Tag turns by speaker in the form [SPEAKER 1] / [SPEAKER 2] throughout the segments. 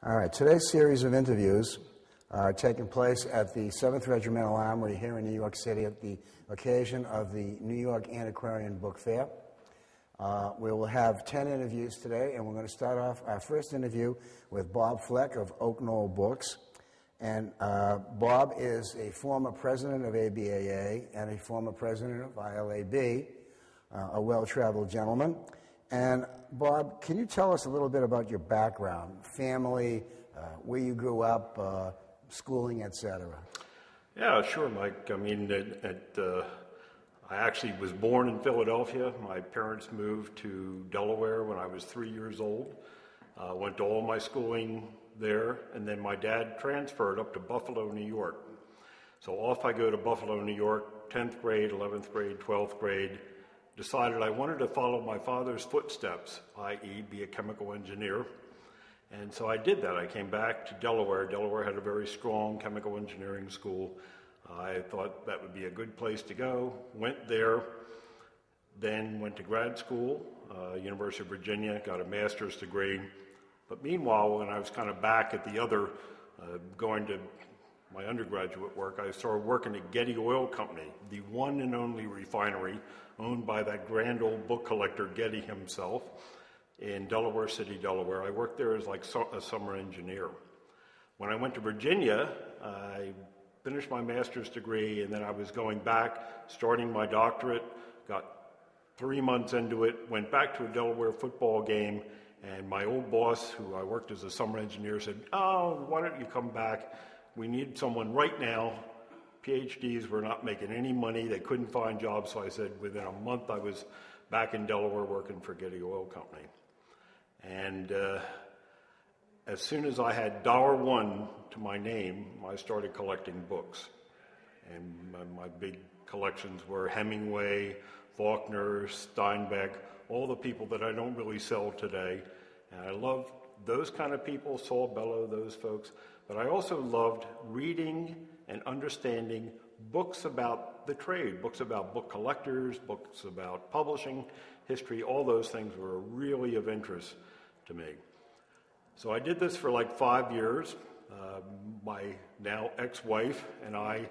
[SPEAKER 1] All right, today's series of interviews are taking place at the 7th Regimental Armory here in New York City at the occasion of the New York Antiquarian Book Fair. We will have 10 interviews today, and we're going to start off our first interview with Bob Fleck of Oak Knoll Books. And Bob is a former president of ABAA and a former president of ILAB, a well-traveled gentleman. And Bob, can you tell us a little bit about your background, family, where you grew up, schooling, etc.?
[SPEAKER 2] Yeah, sure, Mike. I mean, I actually was born in Philadelphia. My parents moved to Delaware when I was 3 years old. Went to all my schooling there, and then my dad transferred up to Buffalo, New York. So off I go to Buffalo, New York, 10th grade, 11th grade, 12th grade. Decided I wanted to follow my father's footsteps, i.e. be a chemical engineer. And so I did that. I came back to Delaware. Delaware had a very strong chemical engineering school. I thought that would be a good place to go. Went there, then went to grad school, University of Virginia, got a master's degree. But meanwhile, when I was kind of back at the other, going to my undergraduate work, I started working at Getty Oil Company, the one and only refinery owned by that grand old book collector, Getty himself, in Delaware City, Delaware. I worked there as like a summer engineer. When I went to Virginia, I finished my master's degree, and then I was going back, starting my doctorate, got 3 months into it, went back to a Delaware football game, and my old boss, who I worked as a summer engineer, said, "Oh, why don't you come back? We need someone right now." PhDs were not making any money. They couldn't find jobs. So I said within a month I was back in Delaware working for Getty Oil Company. And as soon as I had $1 to my name, I started collecting books. And my big collections were Hemingway, Faulkner, Steinbeck, all the people that I don't really sell today. And I loved those kind of people, Saul Bellow, those folks. But I also loved reading and understanding books about the trade, books about book collectors, books about publishing history. All those things were really of interest to me. So I did this for like 5 years. My now ex-wife and I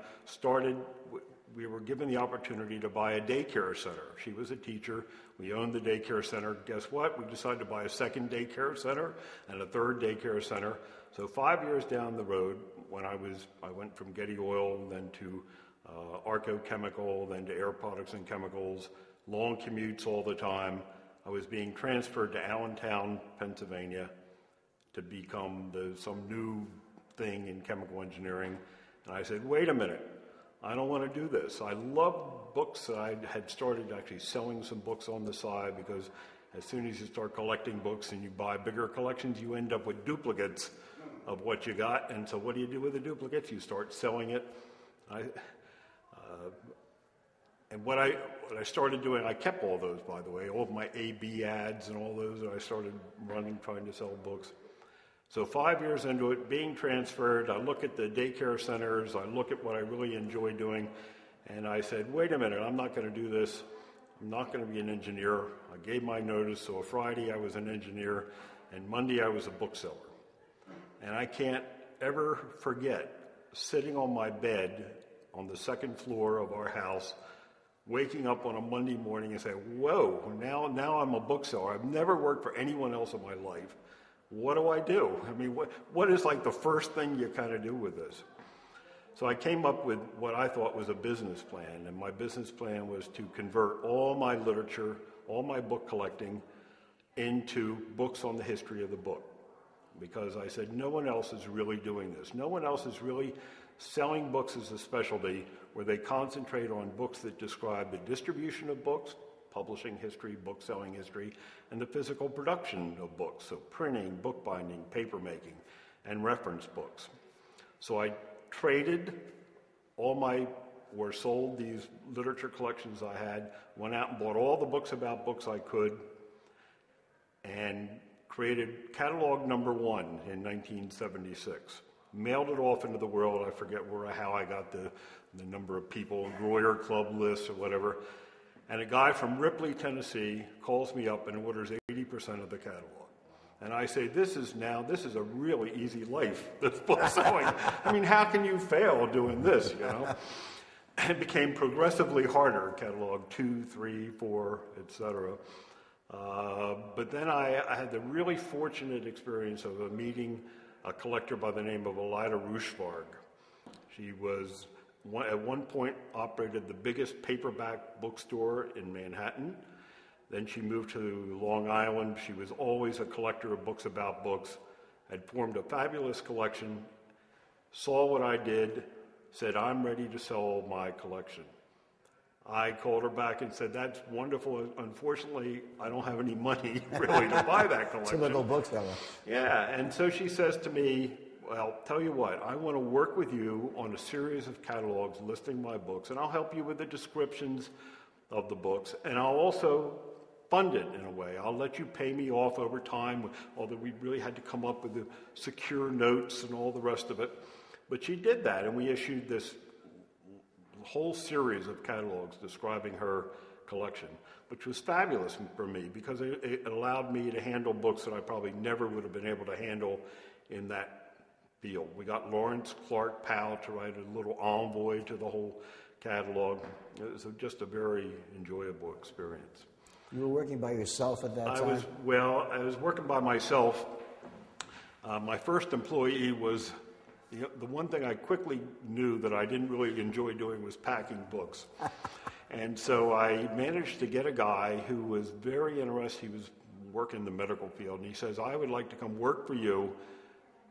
[SPEAKER 2] we were given the opportunity to buy a daycare center. She was a teacher. We owned the daycare center. Guess what? We decided to buy a second daycare center and a third daycare center. So 5 years down the road, when I went from Getty Oil, then to Arco Chemical, then to Air Products and Chemicals, long commutes all the time. I was being transferred to Allentown, Pennsylvania, to become some new thing in chemical engineering. And I said, wait a minute, I don't want to do this. I love books. I had started actually selling some books on the side, because as soon as you start collecting books and you buy bigger collections, you end up with duplicates of what you got. And so what do you do with the duplicates? You start selling it. And what I started doing, I kept all those, by the way, all of my AB ads and all those that I started running, trying to sell books. So 5 years into it, being transferred, I look at the daycare centers, I look at what I really enjoy doing, and I said, wait a minute, I'm not going to do this. I'm not going to be an engineer. I gave my notice, so Friday I was an engineer, and Monday I was a bookseller. And I can't ever forget sitting on my bed on the second floor of our house, waking up on a Monday morning and saying, whoa, now I'm a bookseller. I've never worked for anyone else in my life. What do I do? I mean, what is like the first thing you kind of do with this? So I came up with what I thought was a business plan, and my business plan was to convert all my literature, all my book collecting, into books on the history of the book. Because I said, no one else is really doing this. No one else is really selling books as a specialty where they concentrate on books that describe the distribution of books, publishing history, book selling history, and the physical production of books, so printing, bookbinding, paper making, and reference books. So I traded sold these literature collections I had, went out and bought all the books about books I could, and created catalog number 1 in 1976. Mailed it off into the world. I forget how I got the number of people, Royer Club lists or whatever. And a guy from Ripley, Tennessee calls me up and orders 80% of the catalog. And I say, this is a really easy life, this book selling. I mean, how can you fail doing this, you know? And it became progressively harder, catalog 2, 3, 4, etc. But then I had the really fortunate experience of meeting a collector by the name of ABAA Rushvarg. She was, at one point, operated the biggest paperback bookstore in Manhattan. Then she moved to Long Island. She was always a collector of books about books, had formed a fabulous collection, saw what I did, said, I'm ready to sell my collection. I called her back and said, that's wonderful. Unfortunately, I don't have any money really to buy that collection.
[SPEAKER 1] Typical bookseller.
[SPEAKER 2] Yeah, and so she says to me, well, tell you what, I want to work with you on a series of catalogs listing my books, and I'll help you with the descriptions of the books, and I'll also fund it in a way. I'll let you pay me off over time, although we really had to come up with the secure notes and all the rest of it. But she did that, and we issued this whole series of catalogs describing her collection, which was fabulous for me because it allowed me to handle books that I probably never would have been able to handle in that field. We got Lawrence Clark Powell to write a little envoy to the whole catalog. It was just a very enjoyable experience.
[SPEAKER 1] You were working by yourself at that time?
[SPEAKER 2] I was working by myself. My first employee was, the one thing I quickly knew that I didn't really enjoy doing was packing books. And so I managed to get a guy who was very interested. He was working in the medical field, and he says, I would like to come work for you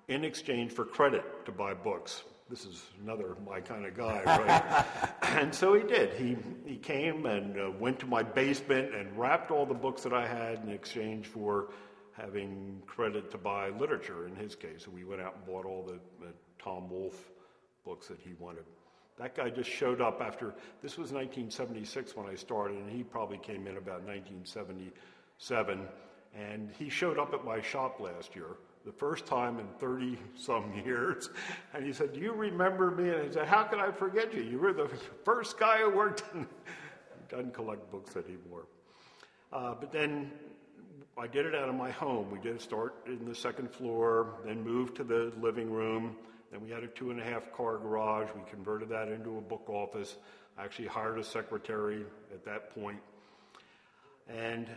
[SPEAKER 2] in exchange for credit to buy books. This is another my kind of guy, right? And so he did. He came and went to my basement and wrapped all the books that I had in exchange for having credit to buy literature in his case. So we went out and bought all the Tom Wolfe books that he wanted. That guy just showed up after, this was 1976 when I started, and he probably came in about 1977. And he showed up at my shop last year, the first time in 30-some years. And he said, do you remember me? And he said, how can I forget you? You were the first guy who worked in... He doesn't collect books anymore. But then I did it out of my home. We did start in the second floor, then moved to the living room. Then we had a 2.5-car garage. We converted that into a book office. I actually hired a secretary at that point. And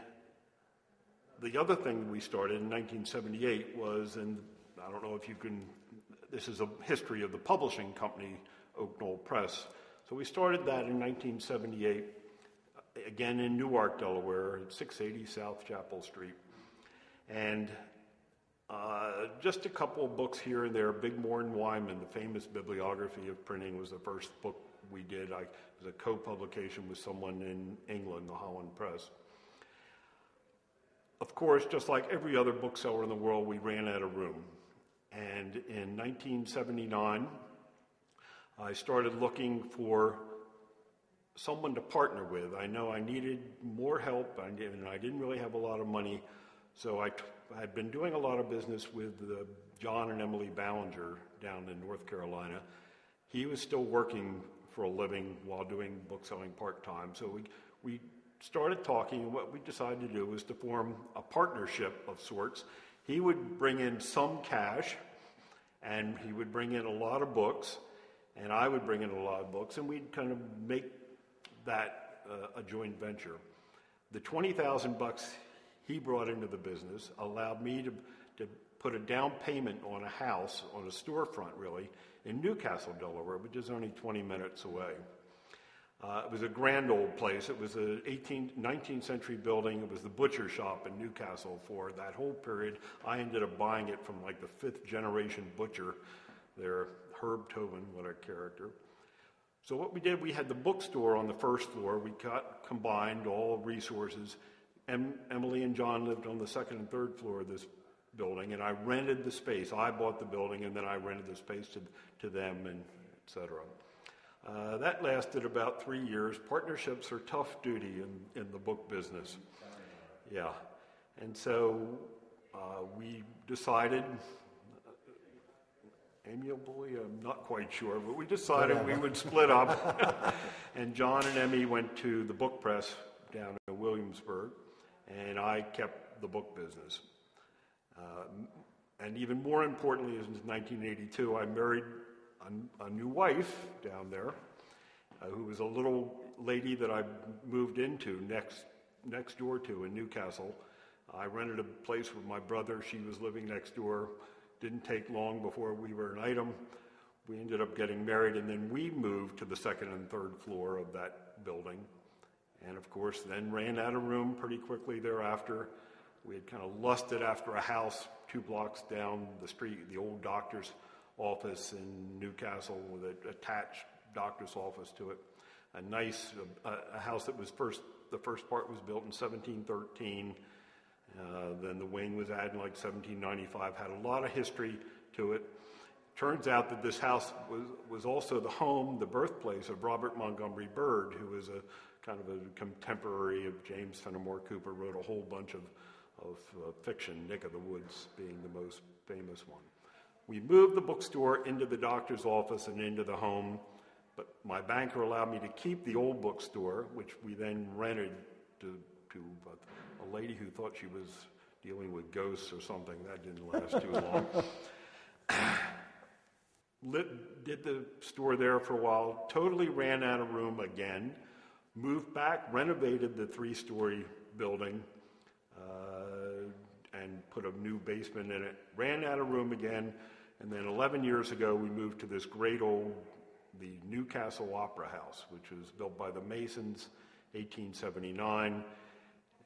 [SPEAKER 2] the other thing we started in 1978 was, and I don't know if you can, this is a history of the publishing company, Oak Knoll Press. So we started that in 1978, again in Newark, Delaware, at 680 South Chapel Street. And just a couple of books here and there. Bigmore and Wyman, the famous bibliography of printing, was the first book we did. It was a co-publication with someone in England, the Holland Press. Of course, just like every other bookseller in the world, we ran out of room. And in 1979, I started looking for someone to partner with. I know I needed more help, and I didn't really have a lot of money, so I had been doing a lot of business with John and Emily Ballinger down in North Carolina. He was still working for a living while doing book selling part-time, so we started talking, and what we decided to do was to form a partnership of sorts. He would bring in some cash, and he would bring in a lot of books, and I would bring in a lot of books, and we'd kind of make that a joint venture. The $20,000 he brought into the business allowed me to put a down payment on a house, on a storefront really, in Newcastle, Delaware, which is only 20 minutes away. It was a grand old place. It was a 19th century building. It was the butcher shop in Newcastle for that whole period. I ended up buying it from like the 5th generation butcher there, Herb Tobin, what a character. So what we did, we had the bookstore on the first floor. We combined all resources. Emily and John lived on the second and third floor of this building, and I rented the space. I bought the building, and then I rented the space to them, and et cetera. That lasted about 3 years. Partnerships are tough duty in the book business. Yeah. And so we decided, amiably, I'm not quite sure, but we decided we would split up. And John and Emmy went to the book press down in Williamsburg, and I kept the book business. And even more importantly, in 1982, I married a new wife down there, who was a little lady that I moved into next door to in Newcastle. I rented a place with my brother. She was living next door. Didn't take long before we were an item. We ended up getting married, and then we moved to the second and third floor of that building. And of course, then ran out of room pretty quickly thereafter. We had kind of lusted after a house 2 blocks down the street, the old doctor's office in Newcastle with an attached doctor's office to it. A nice a house that was the first part was built in 1713. Then the wing was added in like 1795, had a lot of history to it. Turns out that this house was also the birthplace of Robert Montgomery Bird, who was a kind of a contemporary of James Fenimore Cooper, wrote a whole bunch of fiction, Nick of the Woods being the most famous one. We moved the bookstore into the doctor's office and into the home, but my banker allowed me to keep the old bookstore, which we then rented to a lady who thought she was dealing with ghosts or something. That didn't last too long. Did the store there for a while, totally ran out of room again, moved back, renovated the 3-story building, and put a new basement in it, ran out of room again, and then 11 years ago we moved to this great the Newcastle Opera House, which was built by the Masons, 1879.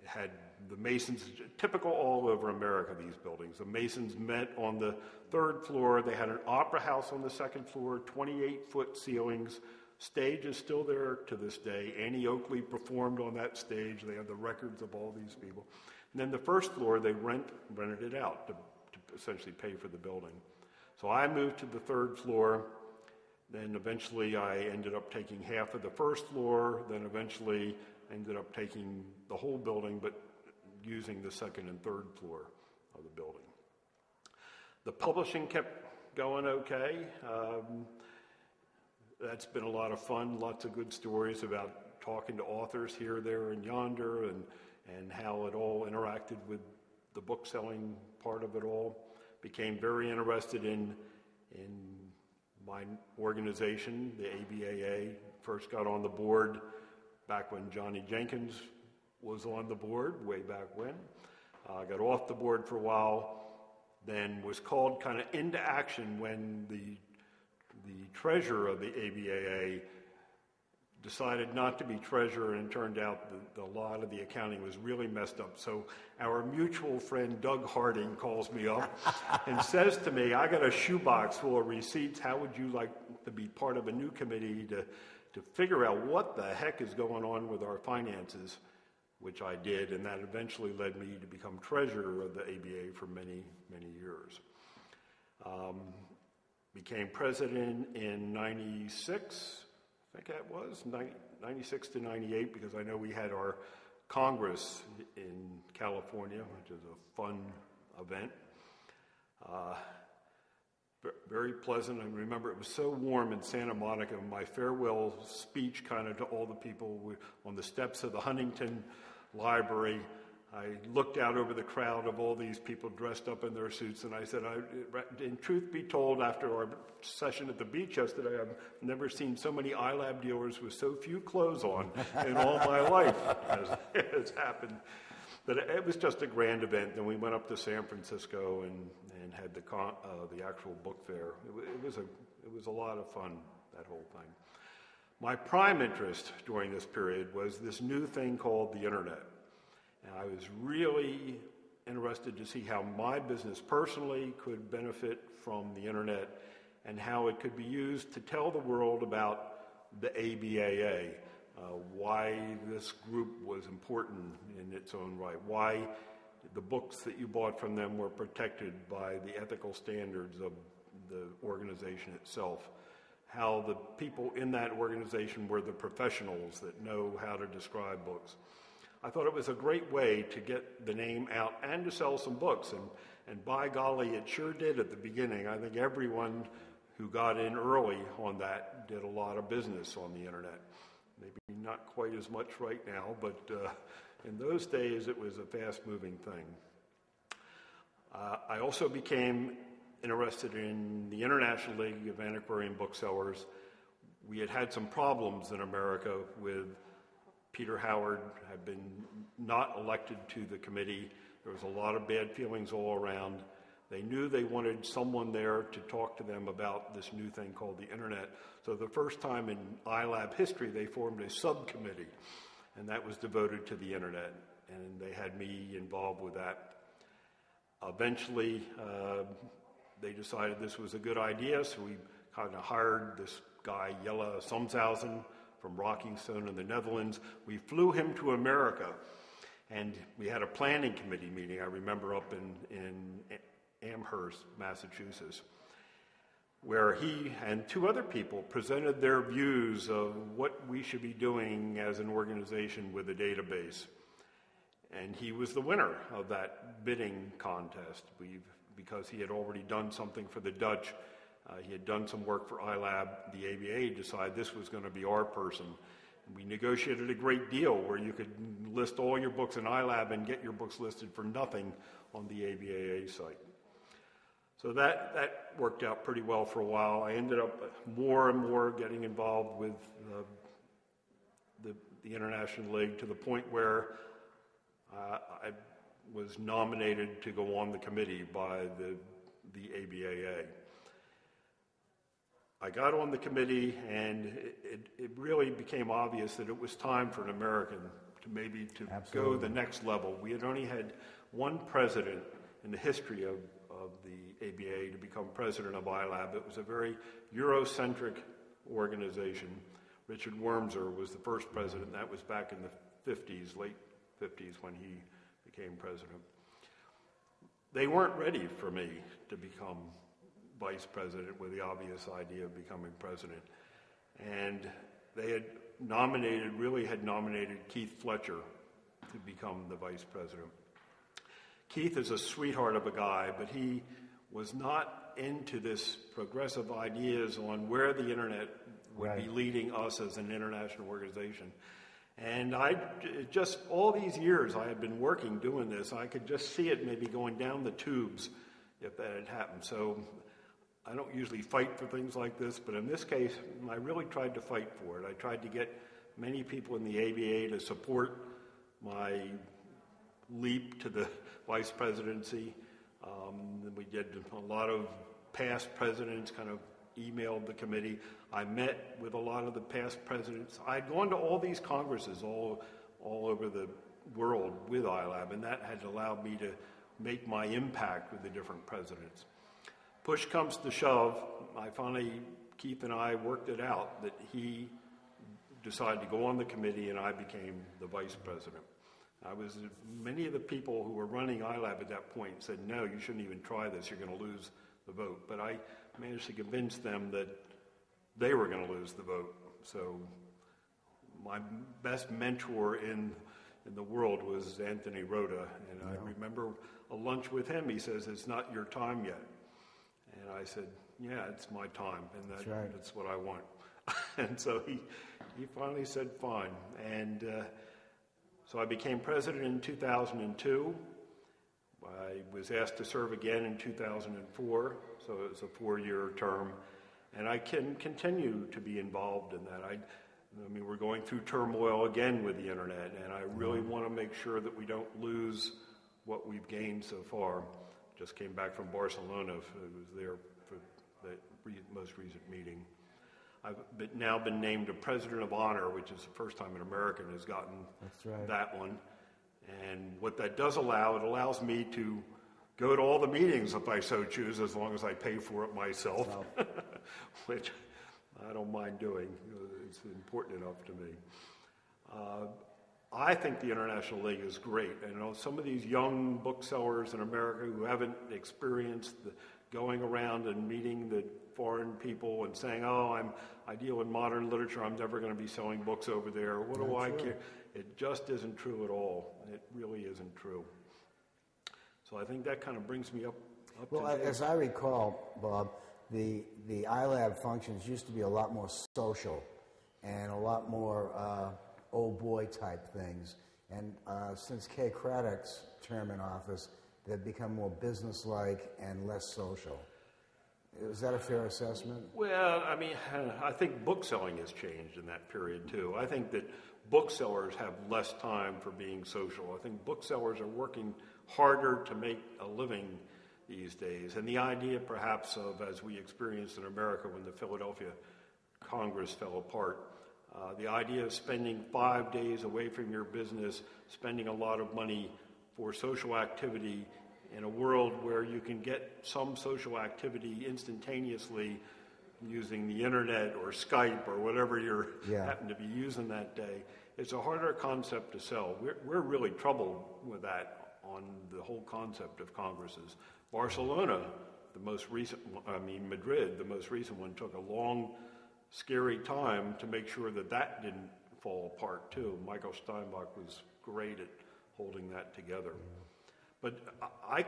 [SPEAKER 2] It had the Masons, typical all over America, these buildings. The Masons met on the 3rd floor. They had an opera house on the 2nd floor, 28-foot ceilings. Stage is still there to this day. Annie Oakley performed on that stage. They have the records of all these people. And then the 1st floor, they rented it out to essentially pay for the building. So I moved to the 3rd floor. Then eventually I ended up taking half of the 1st floor. Then eventually ended up taking the whole building, but using the 2nd and 3rd floor of the building. The publishing kept going okay. That's been a lot of fun, lots of good stories about talking to authors here, there, and yonder, and how it all interacted with the book selling part of it all. Became very interested in my organization, the ABAA. First got on the board back when Johnny Jenkins was on the board, way back when. Got off the board for a while, then was called kind of into action when the treasurer of the ABAA decided not to be treasurer, and it turned out that a lot of the accounting was really messed up. So our mutual friend Doug Harding calls me up and says to me, I got a shoebox full of receipts. How would you like to be part of a new committee to figure out what the heck is going on with our finances? Which I did, and that eventually led me to become treasurer of the ABA for many, many years. Became president in 96, I think that was, 96 to 98, because I know we had our Congress in California, which is a fun event. Very pleasant. I remember it was so warm in Santa Monica. My farewell speech kind of to all the people on the steps of the Huntington Library. I looked out over the crowd of all these people dressed up in their suits, and I said, in truth be told, after our session at the beach yesterday, I've never seen so many ILAB dealers with so few clothes on in all my life as has happened. But it was just a grand event. Then we went up to San Francisco and had the actual book fair. It was a lot of fun, that whole thing. My prime interest during this period was this new thing called the internet. And I was really interested to see how my business personally could benefit from the internet and how it could be used to tell the world about the ABAA, why this group was important in its own right, why the books that you bought from them were protected by the ethical standards of the organization itself, how the people in that organization were the professionals that know how to describe books. I thought it was a great way to get the name out and to sell some books, and by golly, it sure did at the beginning. I think everyone who got in early on that did a lot of business on the internet. Maybe not quite as much right now, but in those days it was a fast-moving thing. I also became interested in the International League of Antiquarian Booksellers. We had had some problems in America with Peter Howard had been not elected to the committee. There was a lot of bad feelings all around. They knew they wanted someone there to talk to them about this new thing called the internet. So the first time in ILAB history, they formed a subcommittee, and that was devoted to the internet. And they had me involved with that. Eventually, they decided this was a good idea, so we kind of hired this guy, Jelle Somshausen, from Rockingstone in the Netherlands. We flew him to America, and we had a planning committee meeting, I remember, up in Amherst, Massachusetts, where he and two other people presented their views of what we should be doing as an organization with a database. And he was the winner of that bidding contest because he had already done something for the Dutch. He had done some work for ILAB. The ABAA decided this was going to be our person. And we negotiated a great deal where you could list all your books in ILAB and get your books listed for nothing on the ABAA site. So that worked out pretty well for a while. I ended up more and more getting involved with the International League to the point where I was nominated to go on the committee by the ABAA. I got on the committee, and it really became obvious that it was time for an American to maybe go the next level. We had only had one president in the history of the ABAA to become president of ILAB. It was a very Eurocentric organization. Richard Wormser was the first president. That was back in the 50s, late 50s, when he became president. They weren't ready for me to become vice president with the obvious idea of becoming president. And they had nominated Keith Fletcher to become the vice president. Keith is a sweetheart of a guy, but he was not into this progressive ideas on where the internet would be leading us as an international organization. And just all these years I had been working doing this, I could just see it maybe going down the tubes if that had happened. So I don't usually fight for things like this, but in this case, I really tried to fight for it. I tried to get many people in the ABAA to support my leap to the vice presidency. We did a lot of past presidents kind of emailed the committee. I met with a lot of the past presidents. I'd gone to all these congresses all over the world with ILAB, and that had allowed me to make my impact with the different presidents. Push comes to shove, Keith and I worked it out that he decided to go on the committee and I became the vice president. Many of the people who were running ILAB at that point said, no, you shouldn't even try this, you're going to lose the vote. But I managed to convince them that they were going to lose the vote. So my best mentor in the world was Anthony Rota, and I remember a lunch with him. He says, it's not your time yet. And I said, yeah, it's my time, and that's what I want. And so he finally said, fine. And so I became president in 2002. I was asked to serve again in 2004, so it was a 4-year term. And I can continue to be involved in that. We're going through turmoil again with the internet, and I really want to make sure that we don't lose what we've gained so far. Just came back from Barcelona. I was there for the most recent meeting. I've now been named a President of Honor, which is the first time an American has gotten that one. And what that does allow, it allows me to go to all the meetings if I so choose, as long as I pay for it myself, which I don't mind doing. It's important enough to me. I think the International League is great. And some of these young booksellers in America who haven't experienced going around and meeting the foreign people and saying, I deal in modern literature, I'm never going to be selling books over there. What do I care? It just isn't true at all. It really isn't true. So I think that kind of brings me up
[SPEAKER 1] well,
[SPEAKER 2] to
[SPEAKER 1] as I recall, Bob, the ILAB functions used to be a lot more social and a lot more old boy type things. And since Kay Craddock's term in office, they've become more business-like and less social. Is that a fair assessment?
[SPEAKER 2] Well, I mean, I think bookselling has changed in that period, too. I think that booksellers have less time for being social. I think booksellers are working harder to make a living these days. And the idea, perhaps, of, as we experienced in America when the Philadelphia Congress fell apart, the idea of spending 5 days away from your business, spending a lot of money for social activity in a world where you can get some social activity instantaneously using the internet or Skype or whatever you happen to be using that day, it's a harder concept to sell. We're really troubled with that on the whole concept of congresses. Barcelona, the most recent one, Madrid, the most recent one, took a long, scary time to make sure that that didn't fall apart too. Michael Steinbach was great at holding that together. But I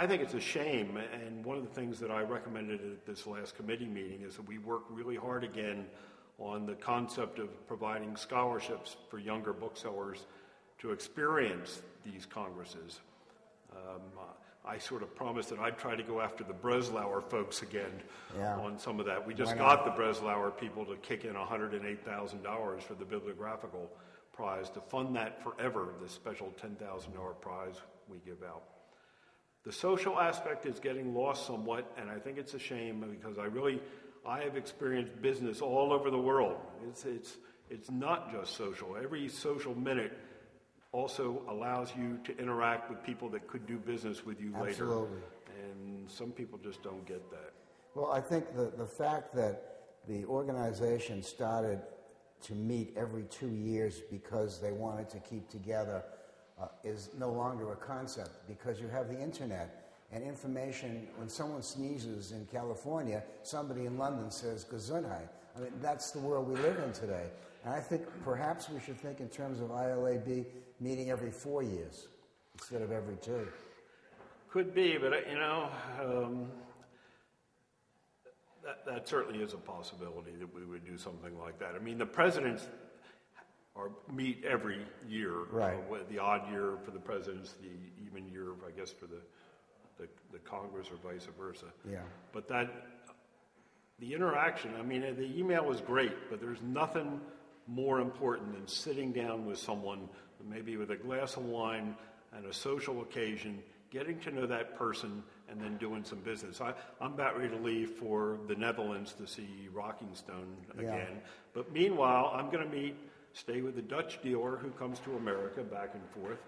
[SPEAKER 2] think it's a shame, and one of the things that I recommended at this last committee meeting is that we work really hard again on the concept of providing scholarships for younger booksellers to experience these congresses. I sort of promised that I'd try to go after the Breslauer folks again on some of that. We just got the Breslauer people to kick in $108,000 for the Bibliographical Prize to fund that forever, the special $10,000 prize we give out. The social aspect is getting lost somewhat, and I think it's a shame because I have experienced business all over the world. It's not just social. Every social minute also allows you to interact with people that could do business with you later.
[SPEAKER 1] Absolutely.
[SPEAKER 2] And some people just don't get that.
[SPEAKER 1] Well, I think the fact that the organization started to meet every 2 years because they wanted to keep together is no longer a concept, because you have the internet and information. When someone sneezes in California, somebody in London says Gesundheit. I mean, that's the world we live in today. And I think perhaps we should think in terms of ILAB meeting every 4 years instead of every 2.
[SPEAKER 2] Could be, but that certainly is a possibility that we would do something like that. I mean, the presidents meet every year.
[SPEAKER 1] Right.
[SPEAKER 2] The odd year for the presidents, the even year, I guess, for the Congress or vice versa.
[SPEAKER 1] Yeah.
[SPEAKER 2] But the interaction, I mean, the email was great, but there's nothing more important than sitting down with someone, maybe with a glass of wine and a social occasion, getting to know that person, and then doing some business. I'm about ready to leave for the Netherlands to see Rockingstone again. But meanwhile, I'm going to stay with a Dutch dealer who comes to America back and forth,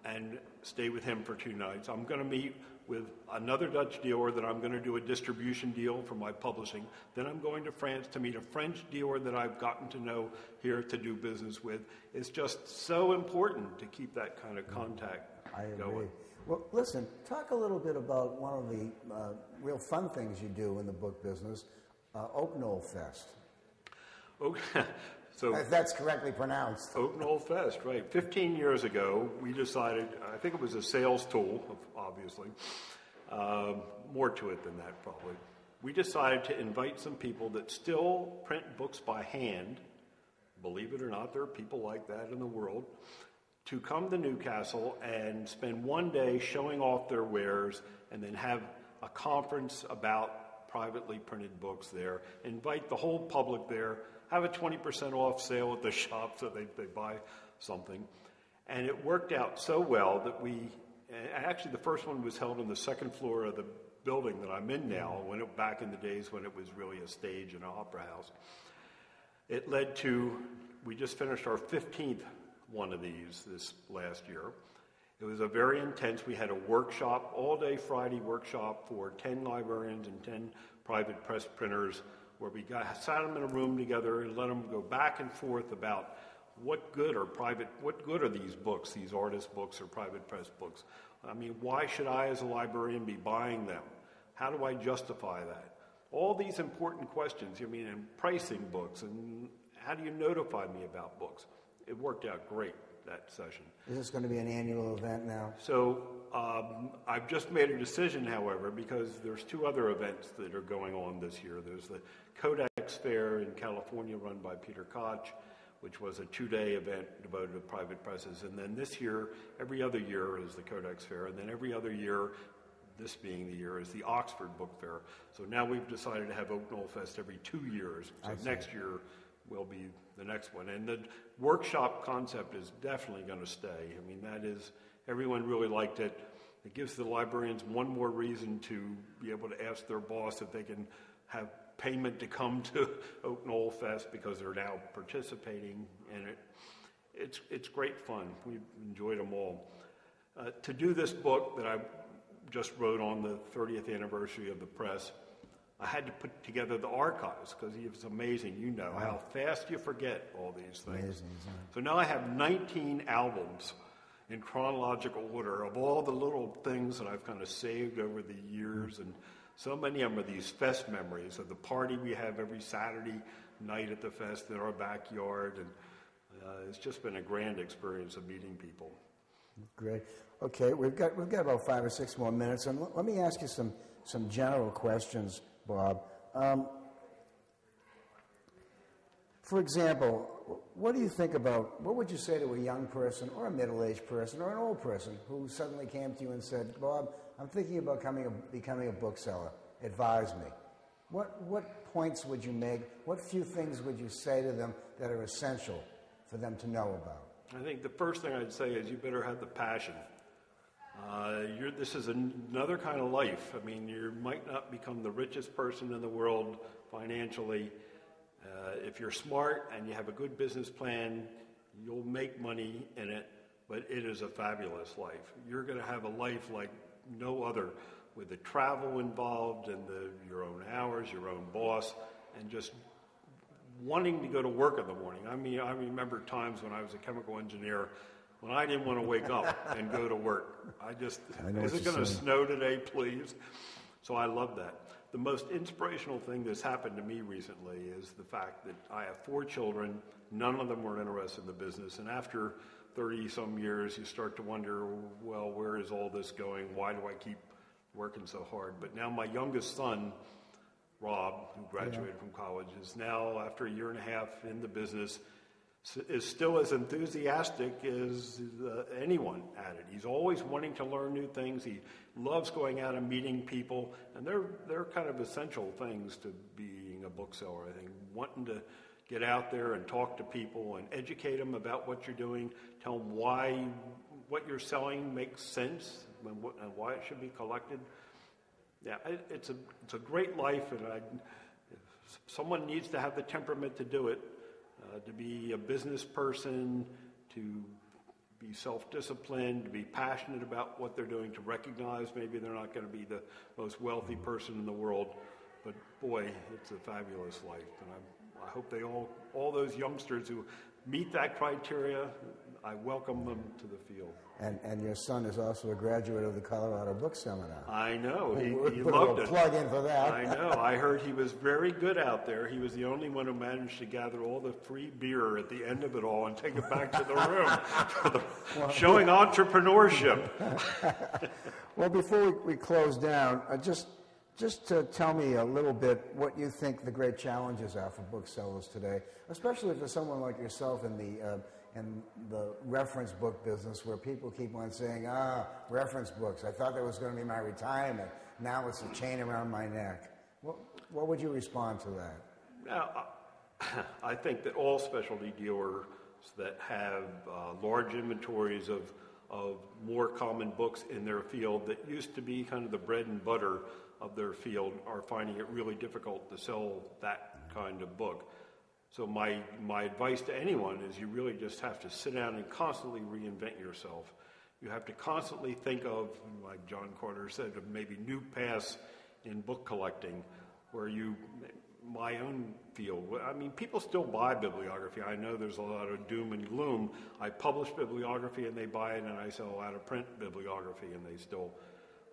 [SPEAKER 2] and stay with him for 2 nights. I'm going to meet with another Dutch dealer that I'm going to do a distribution deal for my publishing. Then I'm going to France to meet a French dealer that I've gotten to know here to do business with. It's just so important to keep that kind of contact going.
[SPEAKER 1] Well, listen, talk a little bit about one of the real fun things you do in the book business, Oak Knoll Fest. So, if that's correctly pronounced.
[SPEAKER 2] Oak Knoll Fest, right. 15 years ago, we decided, I think it was a sales tool, obviously, more to it than that probably. We decided to invite some people that still print books by hand, believe it or not, there are people like that in the world, to come to Newcastle and spend 1 day showing off their wares and then have a conference about privately printed books there, invite the whole public there, have a 20% off sale at the shop so they buy something. And it worked out so well that actually the first one was held on the second floor of the building that I'm in now, back in the days when it was really a stage and an opera house. It led to, we just finished our 15th one of these this last year. It was a very intense, we had a workshop, all-day Friday workshop for 10 librarians and 10 private press printers, where we sat them in a room together and let them go back and forth about what good are these books, these artist books or private press books. I mean, why should I as a librarian be buying them? How do I justify that? All these important questions, and pricing books, and how do you notify me about books? It worked out great, that session.
[SPEAKER 1] Is this going to be an annual event now?
[SPEAKER 2] So I've just made a decision, however, because there's 2 other events that are going on this year. There's the Codex Fair in California run by Peter Koch, which was a 2-day event devoted to private presses. And then this year, every other year is the Codex Fair, and then every other year, this being the year, is the Oxford Book Fair. So now we've decided to have Oak Knoll Fest every 2 years. So next year will be the next one. And the workshop concept is definitely going to stay. I mean, that is, everyone really liked it. It gives the librarians one more reason to be able to ask their boss if they can have payment to come to Oak Knoll Fest because they're now participating in it. It's great fun. We've enjoyed them all. To do this book that I just wrote on the 30th anniversary of the press, I had to put together the archives because it's amazing, you know, how fast you forget all these things. Amazing. So now I have 19 albums in chronological order of all the little things that I've kind of saved over the years, and so many of them are these fest memories of the party we have every Saturday night at the fest in our backyard, and it's just been a grand experience of meeting people.
[SPEAKER 1] Great. Okay, we've got about 5 or 6 more minutes, and let me ask you some general questions, Bob. For example, what do you think about, what would you say to a young person or a middle-aged person or an old person who suddenly came to you and said, Bob, I'm thinking about becoming a bookseller. Advise me. What points would you make? What few things would you say to them that are essential for them to know about?
[SPEAKER 2] I think the first thing I'd say is you better have the passion. This is another kind of life. I mean, you might not become the richest person in the world financially. If you're smart and you have a good business plan, you'll make money in it, but it is a fabulous life. You're going to have a life like no other, with the travel involved and your own hours, your own boss, and just wanting to go to work in the morning. I mean, I remember times when I was a chemical engineer when I didn't want to wake up and go to work. Is it going to snow today, please? So I love that. The most inspirational thing that's happened to me recently is the fact that I have 4 children. None of them were interested in the business. And after 30-some years, you start to wonder, well, where is all this going? Why do I keep working so hard? But now my youngest son, Rob, who graduated from college, is now, after a year and a half in the business, is still as enthusiastic as anyone at it. He's always wanting to learn new things. He loves going out and meeting people, and they're kind of essential things to being a bookseller, I think. Wanting to get out there and talk to people and educate them about what you're doing, tell them why what you're selling makes sense and why it should be collected. Yeah, it's a great life, and if someone needs to have the temperament to do it, to be a business person, to be self-disciplined, to be passionate about what they're doing, to recognize maybe they're not going to be the most wealthy person in the world, but boy, it's a fabulous life. And I hope all those youngsters who meet that criteria, I welcome them to the field.
[SPEAKER 1] And your son is also a graduate of the Colorado Book Seminar.
[SPEAKER 2] I know. He
[SPEAKER 1] put
[SPEAKER 2] loved
[SPEAKER 1] a
[SPEAKER 2] it.
[SPEAKER 1] Plug in for that.
[SPEAKER 2] I know. I heard he was very good out there. He was the only one who managed to gather all the free beer at the end of it all and take it back to the room, showing entrepreneurship.
[SPEAKER 1] Well, before we close down, just to tell me a little bit what you think the great challenges are for booksellers today, especially for someone like yourself in the reference book business, where people keep on saying, reference books, I thought that was going to be my retirement. Now it's a chain around my neck. What would you respond to that?
[SPEAKER 2] Now, I think that all specialty dealers that have large inventories of more common books in their field that used to be kind of the bread and butter of their field are finding it really difficult to sell that kind of book. So my advice to anyone is you really just have to sit down and constantly reinvent yourself. You have to constantly think of, like John Carter said, of maybe new paths in book collecting, where my own field, I mean, people still buy bibliography. I know there's a lot of doom and gloom. I publish bibliography and they buy it, and I sell out of print bibliography and they still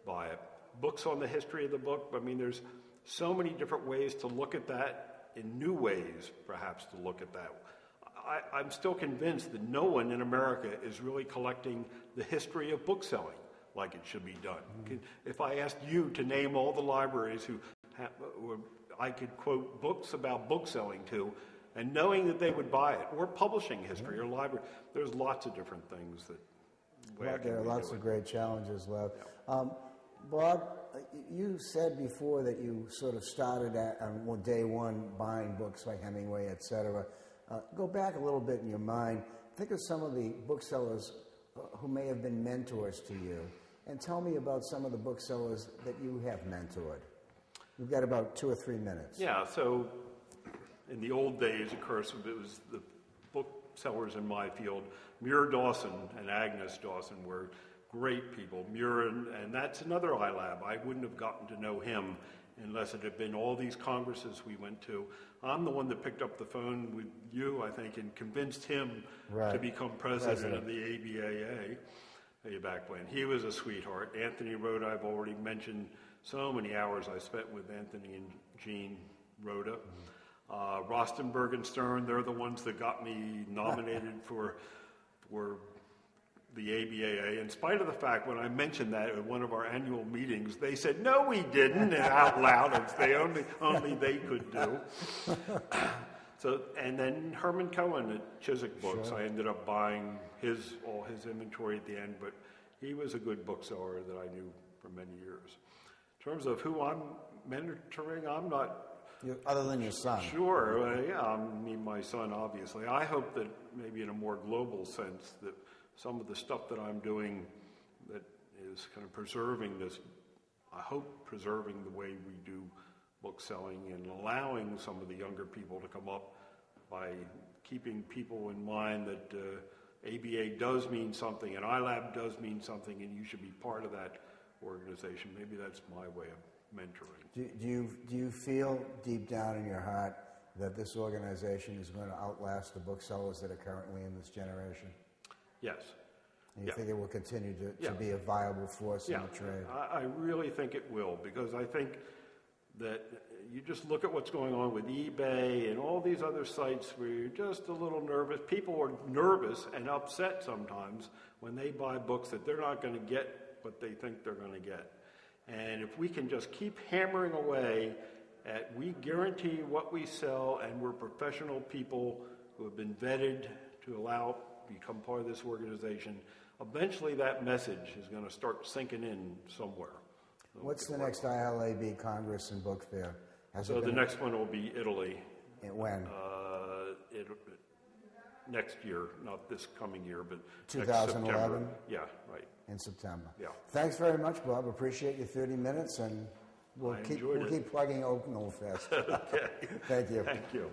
[SPEAKER 2] buy it. Books on the history of the book, I mean, there's so many different ways to look at that, in new ways, perhaps, to look at that. I'm still convinced that no one in America is really collecting the history of bookselling like it should be done. Mm-hmm. If I asked you to name all the libraries who I could quote books about bookselling to, and knowing that they would buy it, or publishing history, or library. There's lots of different things that.
[SPEAKER 1] There are lots of great challenges left. Yeah. Bob, you said before that you sort of started at day one buying books like Hemingway, etc. Go back a little bit in your mind. Think of some of the booksellers who may have been mentors to you, and tell me about some of the booksellers that you have mentored. We've got about 2 or 3 minutes.
[SPEAKER 2] Yeah, so in the old days, of course, it was the booksellers in my field. Muir Dawson and Agnes Dawson were great people. Muir, and that's another ILAB. I wouldn't have gotten to know him unless it had been all these congresses we went to. I'm the one that picked up the phone with you, I think, and convinced him to become president of the ABAA way back when. He was a sweetheart. Anthony Rhoda, I've already mentioned so many hours I spent with Anthony and Jean Rhoda. Rostenberg and Stern, they're the ones that got me nominated for the ABAA, in spite of the fact when I mentioned that at one of our annual meetings, they said, "No, we didn't," and out loud, as they only they could do. So, and then Herman Cohen at Chiswick Books, I ended up buying all his inventory at the end, but he was a good bookseller that I knew for many years. In terms of who I'm mentoring, I'm not.
[SPEAKER 1] Other than your son.
[SPEAKER 2] Sure, yeah, I mean my son, obviously. I hope that maybe in a more global sense that some of the stuff that I'm doing that is kind of preserving this, I hope preserving the way we do book selling and allowing some of the younger people to come up by keeping people in mind that ABA does mean something and ILAB does mean something and you should be part of that organization. Maybe that's my way of mentoring.
[SPEAKER 1] Do you feel deep down in your heart that this organization is going to outlast the booksellers that are currently in this generation?
[SPEAKER 2] Yes.
[SPEAKER 1] And you think it will continue to be a viable force in the trade?
[SPEAKER 2] I really think it will, because I think that you just look at what's going on with eBay and all these other sites where you're just a little nervous. People are nervous and upset sometimes when they buy books that they're not going to get what they think they're going to get. And if we can just keep hammering away at, we guarantee what we sell, and we're professional people who have been vetted to become part of this organization, eventually that message is going to start sinking in somewhere.
[SPEAKER 1] What's the next ILAB Congress and Book Fair?
[SPEAKER 2] So the next one will be Italy.
[SPEAKER 1] And when?
[SPEAKER 2] Next year, not this coming year, but
[SPEAKER 1] 2011?
[SPEAKER 2] Yeah, right.
[SPEAKER 1] In September.
[SPEAKER 2] Yeah.
[SPEAKER 1] Thanks very much, Bob. Appreciate your 30 minutes, and we'll keep plugging Oak Knoll Fest.
[SPEAKER 2] Okay.
[SPEAKER 1] Thank you.
[SPEAKER 2] Thank you.